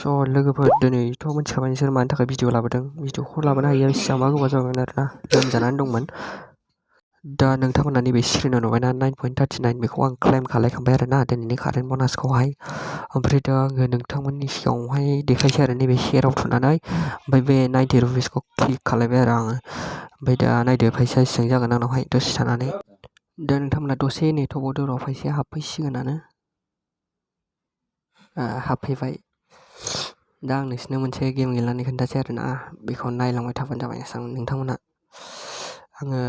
लोगोफोर दिनैथ' मिथिखाबाय नोंसोर मानि थाखाय भिडिअ लाबोदों। भिडिअखौ लाबोनो हायिया बेसेबांबा गोबाव जाबायमोन आरोना, लोमजानानै दंमोन। दा नोंथांमोना नैबे स्क्रिनाव नुबायना 9.39 बेखौ आं क्लेम खालामखांबाय आरोना दिनैनि कारेन्ट बनासखौहाय। ओमफ्राय दा आङो नोंथांमोननि सिगाङावहाय देखायसै आरो नैबे शेयाराव थुनानै, ओमफ्राय बे 90 रुपिसखौ क्लिक खालामबाय आरो आङो। ओमफ्राय दा नायदो फैसाया बेसेबां जागोन आंनावहाय दसे थानानै। दा नोंथांमोना दसे नेथ'बावदो र', फैसाया हाबफैसिगोनानो। हाबफैबाय। दा आं नोंसोरनो मोनसे गेम गेलेनानै खोन्थासै आरोना, बेखौ नायलांबाय थाबानो जाबाय नोंथांमोना। आङो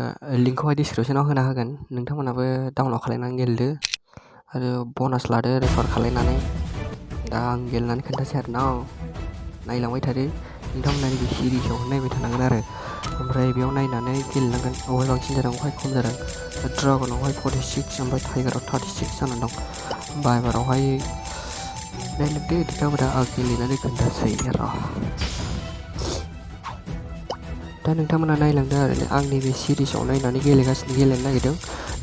लिंकखौहाय डिसक्रिपसनाव होना होगोन, नोंथांमोनाबो डाउनलड खालामनानै गेलेदो आरो बनास लादो रेफार खालामनानै। दा आं गेलेनानै खोन्थासै आरोना, नायलांबाय थादो। नोंथांमोना नैबे सिरिसाव नायबाय थानांगोन आरो, ओमफ्राय बेयाव नायनानै गेलेनांगोन अबेहाय बांसिन जादों अबेहाय खम जादों। ड्रागनावहाय 46 ओमफ्राय टाइगाराव 36 जानानै दं। होमबा एबारावहाय नायलांदो नोंथांमोना, आं गेलेनानै खोन्थासै र'। दा नोंथांमोना नायलांदो आरो आंनि बे सिरिसाव नायनानै गेलेनो नागिरदों।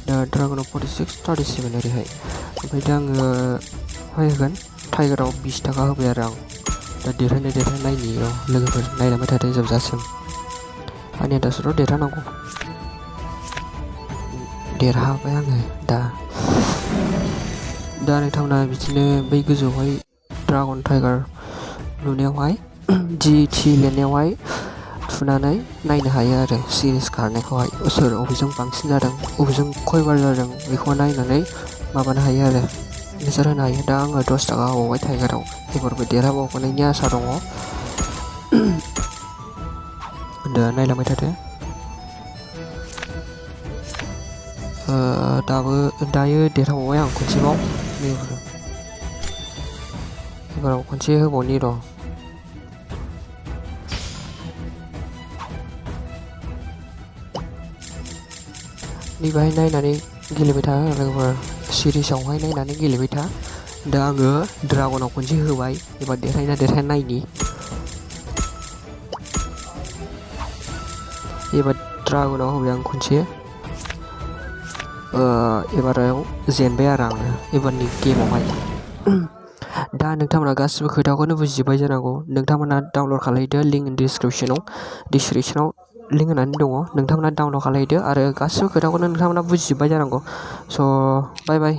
दा ड्रागनाव 46 37 ओरैहाय। ओमफ्राय दा आङो होगोन टाइगाराव 20 थाखा होबाय आरो आं। दा देरहानाय नायनि र' लोगोफोर, नायलांबाय थादो जोबजासिम। आंनि आन्दासावथ' देरहानांगौ। देरहाबाय आङो दा नोंथांमोना बिदिनो बै गोजौआवहाय ड्रागन टाइगार नुनायावहाय GT लिरनायावहाय थुनानै नायनो हायो आरो सिरिस खारनायखौहाय, सोर बबेजों बांसिन जादों बबेजों खयबार जादों बेखौ नायनानै माबानो हायो आरो नोजोर होनो हायो। दा आङो 10 थाखा होबावबाय टाइगाराव, एबारबो देरहाबावगोननि आसा दङ। दा नायलांबाय थादो। दायो देरहाबावबाय आं खनसेबाव। एबाराव खनसे होबावनि र'। नैबाहाय नायनानै गेलेबाय था लोगोफोर, सिरिसावहाय नायनानै गेलेबाय था। दा आङो ड्रागनाव खनसे होबाय, एबार देरहायोना देरहाया नायनि। एबार ड्रागनाव होबाय आं खनसे, एबाराव जेनबाय आरो आङो एबारनि गेमावहाय। दा नोंथांमोना गासिबो खोथाखौनो बुजिजोब्बाय जानांगौ। नोंथांमोना डाउनलड खालामदो, लिंक डिसक्रिपसनाव लिंक होनानै दङ। नोंथांमोना डाउनलड खालामदो आरो गासिबो खोथाखौनो नोंथांमोना बुजिजोब्बाय जानांगौ। स' बाय बाय।